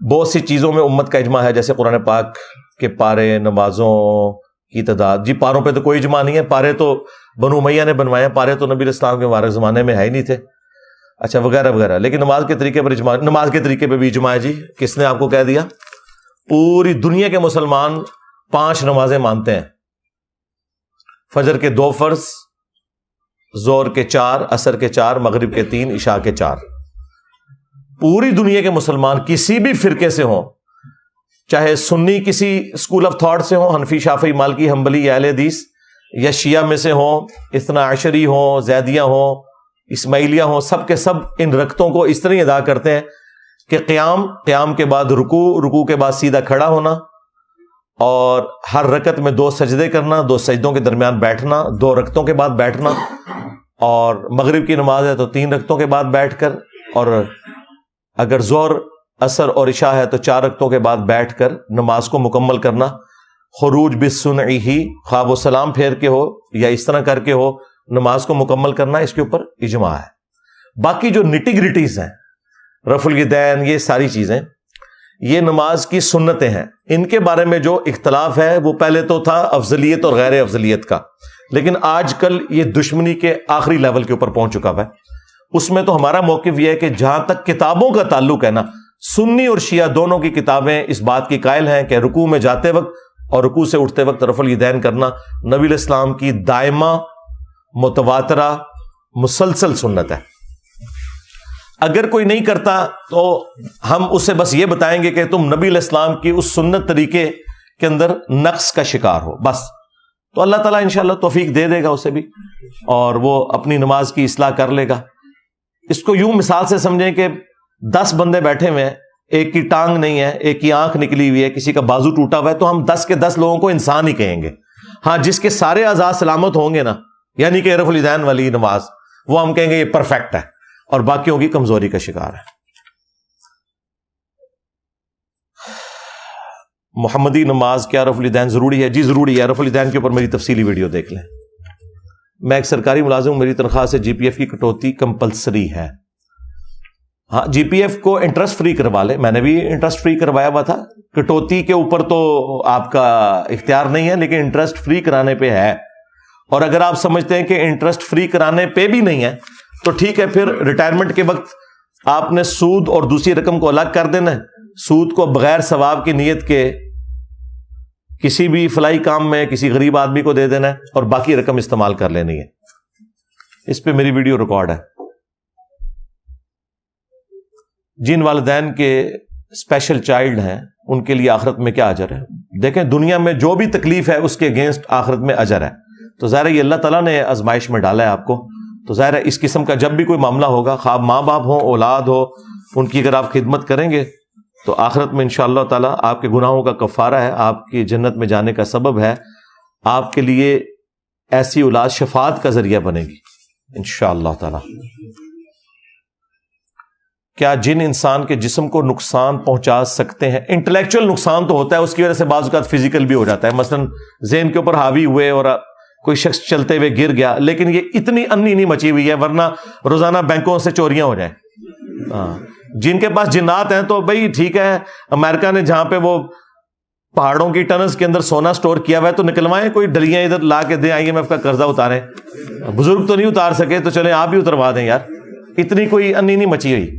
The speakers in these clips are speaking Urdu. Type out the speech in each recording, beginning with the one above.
بہت سی چیزوں میں امت کا اجماع ہے، جیسے قرآن پاک کے پارے، نمازوں کی تعداد. جی پاروں پہ تو کوئی اجماع نہیں ہے، پارے تو بنو امیہ نے بنوائے ہیں، پارے تو نبی علیہ السلام کے مبارک زمانے میں ہے ہی نہیں تھے. اچھا وغیرہ وغیرہ. لیکن نماز کے طریقے پر اجماع، نماز کے طریقے پہ بھی اجماع ہے. جی کس نے آپ کو کہہ دیا؟ پوری دنیا کے مسلمان 5 نمازیں مانتے ہیں، فجر کے 2 فرض، ظہر کے 4، عصر کے 4، مغرب کے 3، عشاء کے 4. پوری دنیا کے مسلمان کسی بھی فرقے سے ہوں، چاہے سنی کسی اسکول آف تھاٹ سے ہوں، حنفی، شافعی، مالکی، حنبلی یا اہل حدیث، یا شیعہ میں سے ہوں، اثنا عشری ہوں، زیدیہ ہوں، اسماعیلیہ ہوں، سب کے سب ان رکعتوں کو اس طرح ادا کرتے ہیں کہ قیام کے بعد رکوع کے بعد سیدھا کھڑا ہونا، اور ہر رکعت میں 2 سجدے کرنا، 2 سجدوں کے درمیان بیٹھنا، 2 رکعتوں کے بعد بیٹھنا، اور مغرب کی نماز ہے تو 3 رکعتوں کے بعد بیٹھ کر، اور اگر ظہر، عصر اور عشاء ہے تو 4 رکعتوں کے بعد بیٹھ کر نماز کو مکمل کرنا. خروج بالسنعہ، خواہ وہ سلام پھیر کے ہو یا اس طرح کر کے ہو، نماز کو مکمل کرنا، اس کے اوپر اجماع ہے. باقی جو نٹی گریٹیز ہیں، رفع الیدین، یہ ساری چیزیں یہ نماز کی سنتیں ہیں. ان کے بارے میں جو اختلاف ہے وہ پہلے تو تھا افضلیت اور غیر افضلیت کا، لیکن آج کل یہ دشمنی کے آخری لیول کے اوپر پہنچ چکا ہے. اس میں تو ہمارا موقف یہ ہے کہ جہاں تک کتابوں کا تعلق ہے نا، سنی اور شیعہ دونوں کی کتابیں اس بات کی قائل ہیں کہ رکوع میں جاتے وقت اور رکوع سے اٹھتے وقت رفع الیدین کرنا نبی علیہ السلام کی دائمہ، متواترہ، مسلسل سنت ہے. اگر کوئی نہیں کرتا تو ہم اسے بس یہ بتائیں گے کہ تم نبی علیہ السلام کی اس سنت طریقے کے اندر نقص کا شکار ہو بس. تو اللہ تعالیٰ انشاءاللہ توفیق دے دے گا اسے بھی، اور وہ اپنی نماز کی اصلاح کر لے گا. اس کو یوں مثال سے سمجھیں کہ 10 بندے بیٹھے ہوئے ہیں، ایک کی ٹانگ نہیں ہے، ایک کی آنکھ نکلی ہوئی ہے، کسی کا بازو ٹوٹا ہوا ہے، تو ہم 10 کے 10 لوگوں کو انسان ہی کہیں گے. ہاں جس کے سارے اعضاء سلامت ہوں گے نا، یعنی کہ رفع الیدین والی نماز، وہ ہم کہیں گے یہ پرفیکٹ ہے، اور باقیوں کی کمزوری کا شکار ہے. محمدی نماز کیا رفع الیدین ضروری ہے؟ جی ضروری ہے. رفع الیدین کے اوپر میری تفصیلی ویڈیو دیکھ لیں. میں ایک سرکاری ملازم ہوں، میری تنخواہ سے جی پی ایف کی کٹوتی کمپلسری ہے. ہاں جی پی ایف کو انٹرسٹ فری کروا لے، میں نے بھی انٹرسٹ فری کروایا ہوا تھا. کٹوتی کے اوپر تو آپ کا اختیار نہیں ہے، لیکن انٹرسٹ فری کرانے پہ ہے. اور اگر آپ سمجھتے ہیں کہ انٹرسٹ فری کرانے پہ بھی نہیں ہے تو ٹھیک ہے، پھر ریٹائرمنٹ کے وقت آپ نے سود اور دوسری رقم کو الگ کر دینا ہے. سود کو بغیر ثواب کی نیت کے کسی بھی فلاحی کام میں کسی غریب آدمی کو دے دینا ہے، اور باقی رقم استعمال کر لینی ہے. اس پہ میری ویڈیو ریکارڈ ہے. جن والدین کے اسپیشل چائلڈ ہیں ان کے لیے آخرت میں کیا اجر ہے؟ دیکھیں دنیا میں جو بھی تکلیف ہے اس کے اگینسٹ آخرت میں اجر ہے. تو ظاہر ہے یہ اللہ تعالیٰ نے آزمائش میں ڈالا ہے آپ کو، تو ظاہر ہے اس قسم کا جب بھی کوئی معاملہ ہوگا، خواہ ماں باپ ہوں، اولاد ہو، ان کی اگر آپ خدمت کریں گے تو آخرت میں انشاءاللہ تعالیٰ آپ کے گناہوں کا کفارہ ہے، آپ کی جنت میں جانے کا سبب ہے، آپ کے لیے ایسی اولاد شفاعت کا ذریعہ بنے گی انشاءاللہ تعالیٰ. کیا جن انسان کے جسم کو نقصان پہنچا سکتے ہیں؟ انٹلیکچوئل نقصان تو ہوتا ہے، اس کی وجہ سے بعض اوقات فزیکل بھی ہو جاتا ہے. مثلا ذہن کے اوپر حاوی ہوئے اور کوئی شخص چلتے ہوئے گر گیا، لیکن یہ اتنی انی نہیں مچی ہوئی ہے ورنہ روزانہ بینکوں سے چوریاں ہو جائیں. جن کے پاس جنات ہیں تو بھائی ٹھیک ہے، امریکہ نے جہاں پہ وہ پہاڑوں کی ٹنلز کے اندر سونا سٹور کیا ہوا ہے تو نکلوائیں، کوئی ڈلیاں ادھر لا کے دیں، IMF کا قرضہ اتاریں. بزرگ تو نہیں اتار سکے تو چلیں آپ ہی اتروا دیں یار، اتنی کوئی انی نہیں مچی ہوئی.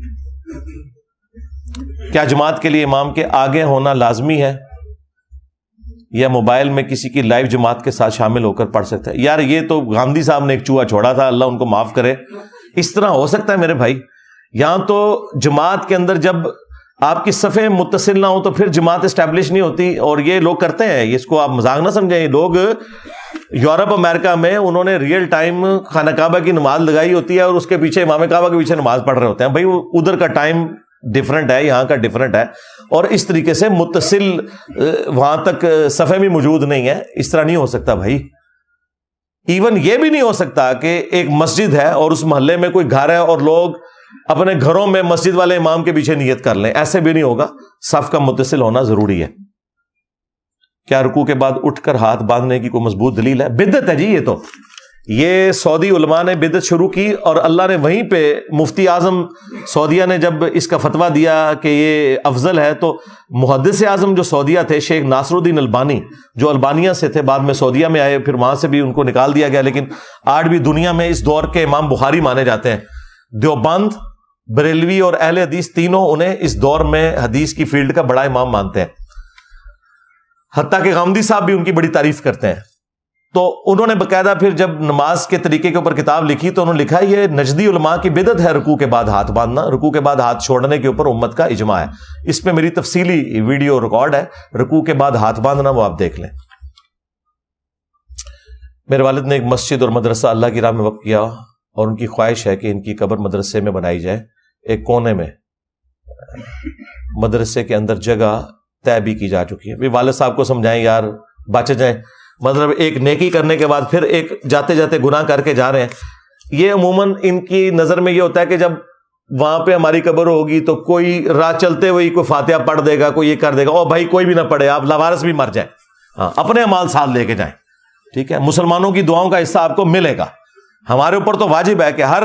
کیا جماعت کے لیے امام کے آگے ہونا لازمی ہے یا موبائل میں کسی کی لائیو جماعت کے ساتھ شامل ہو کر پڑھ سکتا ہے؟ یار یہ تو گاندھی صاحب نے ایک چوہا چھوڑا تھا، اللہ ان کو معاف کرے. اس طرح ہو سکتا ہے میرے بھائی؟ یہاں تو جماعت کے اندر جب آپ کی صفیں متصل نہ ہو تو پھر جماعت اسٹیبلش نہیں ہوتی. اور یہ لوگ کرتے ہیں، اس کو آپ مذاق نہ سمجھیں. لوگ یورپ امریکہ میں انہوں نے ریئل ٹائم خانہ کعبہ کی نماز لگائی ہوتی ہے اور اس کے پیچھے امام کعبہ کے پیچھے نماز پڑھ رہے ہوتے ہیں. بھائی ادھر کا ٹائم ڈفرنٹ ہے، یہاں کا ڈفرنٹ ہے، اور اس طریقے سے متصل وہاں تک صفحے بھی موجود نہیں ہے. اس طرح نہیں ہو سکتا بھائی. ایون یہ بھی نہیں ہو سکتا کہ ایک مسجد ہے اور اس محلے میں کوئی گھر ہے اور لوگ اپنے گھروں میں مسجد والے امام کے پیچھے نیت کر لیں. ایسے بھی نہیں ہوگا. صف کا متصل ہونا ضروری ہے. کیا رکوع کے بعد اٹھ کر ہاتھ باندھنے کی کوئی مضبوط دلیل ہے؟ بدعت ہے جی. یہ سعودی علماء نے بدعت شروع کی اور اللہ نے وہیں پہ مفتی اعظم سعودیہ نے جب اس کا فتویٰ دیا کہ یہ افضل ہے تو محدث اعظم جو سعودیہ تھے شیخ ناصر الدین البانی جو البانیہ سے تھے بعد میں سعودیہ میں آئے پھر وہاں سے بھی ان کو نکال دیا گیا لیکن آج بھی دنیا میں اس دور کے امام بخاری مانے جاتے ہیں. دیوبند بریلوی اور اہل حدیث تینوں انہیں اس دور میں حدیث کی فیلڈ کا بڑا امام مانتے ہیں. حتیٰ کہ غامدی صاحب بھی ان کی بڑی تعریف کرتے ہیں. تو انہوں نے باقاعدہ پھر جب نماز کے طریقے کے اوپر کتاب لکھی تو انہوں نے لکھا یہ نجدی علماء کی بدعت ہے رکوع کے بعد ہاتھ باندھنا, رکوع کے بعد ہاتھ چھوڑنے کے اوپر امت کا اجماع ہے. اس پہ میری تفصیلی ویڈیو ریکارڈ ہے, رکوع کے بعد ہاتھ باندھنا, وہ آپ دیکھ لیں. میرے والد نے ایک مسجد اور مدرسہ اللہ کی راہ میں وقف کیا اور ان کی خواہش ہے کہ ان کی قبر مدرسے میں بنائی جائے. ایک کونے میں مدرسے کے اندر جگہ طے بھی کی جا چکی ہے. بھی والد صاحب کو سمجھائیں یار بچ جائیں, مطلب ایک نیکی کرنے کے بعد پھر ایک جاتے جاتے گناہ کر کے جا رہے ہیں. یہ عموماً ان کی نظر میں یہ ہوتا ہے کہ جب وہاں پہ ہماری قبر ہوگی تو کوئی راہ چلتے ہوئے کوئی فاتحہ پڑھ دے گا, کوئی یہ کر دے گا, او بھائی کوئی بھی نہ پڑھے, آپ لاوارث بھی مر جائیں, ہاں اپنے اعمال ساتھ لے کے جائیں. ٹھیک ہے, مسلمانوں کی دعاؤں کا حصہ آپ کو ملے گا. ہمارے اوپر تو واجب ہے کہ ہر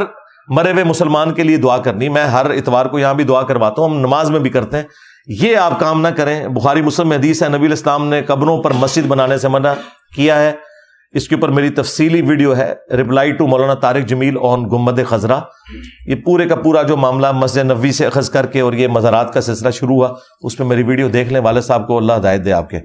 مرے ہوئے مسلمان کے لیے دعا کرنی. میں ہر اتوار کو یہاں بھی دعا کرواتا ہوں, ہم نماز میں بھی کرتے ہیں. یہ آپ کام نہ کریں. بخاری مسلم میں حدیث ہے نبی علیہ السلام نے قبروں پر مسجد بنانے سے منع کیا ہے. اس کے اوپر میری تفصیلی ویڈیو ہے, رپلائی ٹو مولانا طارق جمیل آن گنبد خضرا. یہ پورے کا پورا جو معاملہ مسجد نبوی سے اخذ کر کے اور یہ مزارات کا سلسلہ شروع ہوا اس پہ میری ویڈیو دیکھ لیں. والد صاحب کو اللہ ہدایت دے آپ کے.